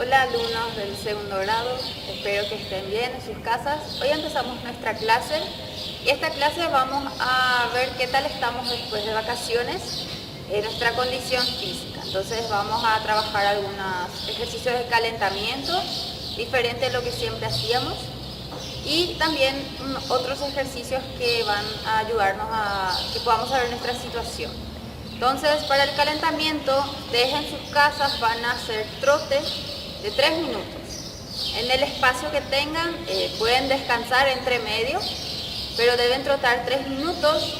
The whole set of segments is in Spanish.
Hola alumnos del segundo grado, espero que estén bien en sus casas. Hoy empezamos nuestra clase y esta clase vamos a ver qué tal estamos después de vacaciones en nuestra condición física. Entonces vamos a trabajar algunos ejercicios de calentamiento, diferente a lo que siempre hacíamos, y también otros ejercicios que van a ayudarnos a que podamos saber nuestra situación. Entonces, para el calentamiento, ustedes en sus casas van a hacer trotes de 3 minutos. En el espacio que tengan, pueden descansar entre medio, pero deben trotar 3 minutos.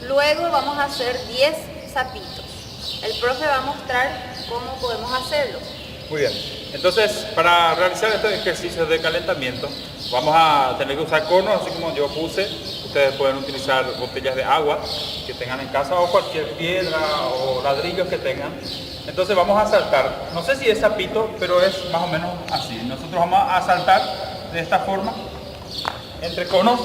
Luego vamos a hacer 10 zapitos. El profe va a mostrar cómo podemos hacerlo. Muy bien, entonces para realizar estos ejercicios de calentamiento vamos a tener que usar conos, así como yo puse. Ustedes pueden utilizar botellas de agua que tengan en casa o cualquier piedra o ladrillos que tengan. Entonces vamos a saltar, no sé si es zapito, pero es más o menos así. Nosotros vamos a saltar de esta forma entre conos.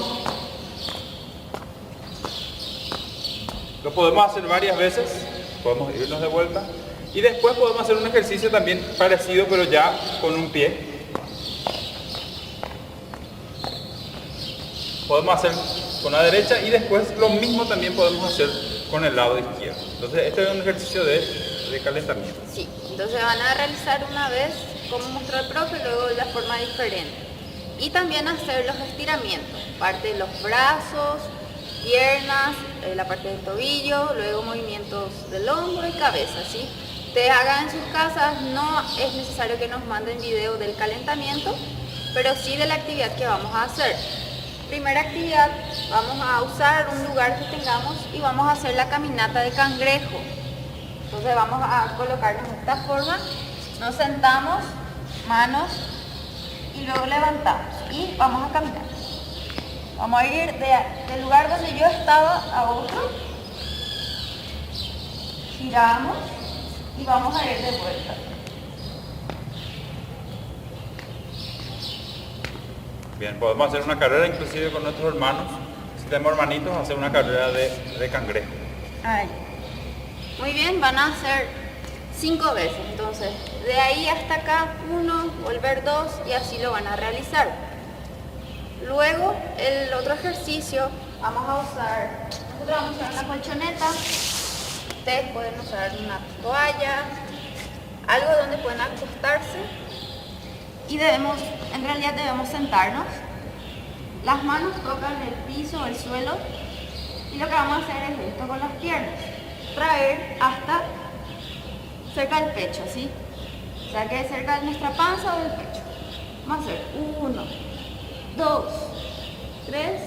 Lo podemos hacer varias veces, podemos irnos de vuelta. Y después podemos hacer un ejercicio también parecido, pero ya con un pie. Podemos hacer con la derecha y después lo mismo también podemos hacer con el lado izquierdo. Entonces este es un ejercicio de calentamiento. Sí, entonces van a realizar una vez como mostró el profe, luego de la forma diferente. Y también hacer los estiramientos, parte de los brazos, piernas, la parte del tobillo, luego movimientos del hombro y cabeza, ¿sí? Ustedes hagan en sus casas, no es necesario que nos manden video del calentamiento, pero sí de la actividad que vamos a hacer. Primera actividad, vamos a usar un lugar que tengamos y vamos a hacer la caminata de cangrejo. Entonces vamos a colocarnos de esta forma, nos sentamos, manos y luego levantamos y vamos a caminar. Vamos a ir del lugar donde yo estaba a otro, giramos y vamos a ir de vuelta. Bien, podemos hacer una carrera inclusive con nuestros hermanos. Si tenemos hermanitos, hacer una carrera de cangrejo. Ahí. Muy bien, van a hacer 5 veces. Entonces, de ahí hasta acá, 1, volver 2 y así lo van a realizar. Luego, el otro ejercicio, nosotros vamos a usar una colchoneta. Ustedes pueden usar una toalla, algo donde puedan acostarse. Y en realidad debemos sentarnos. Las manos tocan el piso o el suelo. Y lo que vamos a hacer es esto con las piernas. Traer hasta cerca del pecho, ¿sí? O sea que cerca de nuestra panza o del pecho. Vamos a hacer 1, 2, 3,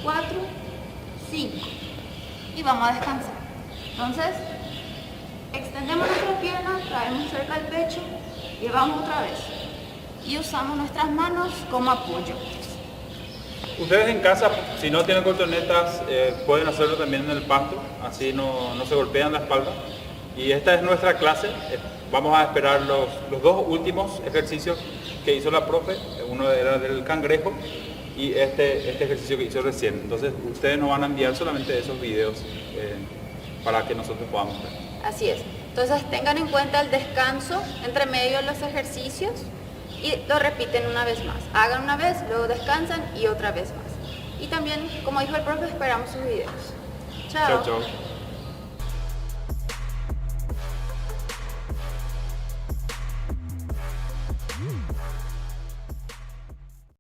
4, 5. Y vamos a descansar. Entonces, extendemos nuestras piernas, traemos cerca del pecho y vamos otra vez. Y usamos nuestras manos como apoyo. Ustedes en casa, si no tienen colchonetas, pueden hacerlo también en el pasto, así no se golpean la espalda. Y esta es nuestra clase. Vamos a esperar los 2 últimos ejercicios que hizo la profe. Uno era del cangrejo y este ejercicio que hizo recién. Entonces ustedes nos van a enviar solamente esos videos para que nosotros podamos ver. Así es. Entonces tengan en cuenta el descanso entre medio de los ejercicios y lo repiten una vez más. Hagan una vez, luego descansan y otra vez más. Y también, como dijo el profe, esperamos sus videos. Chao. Chao, chao.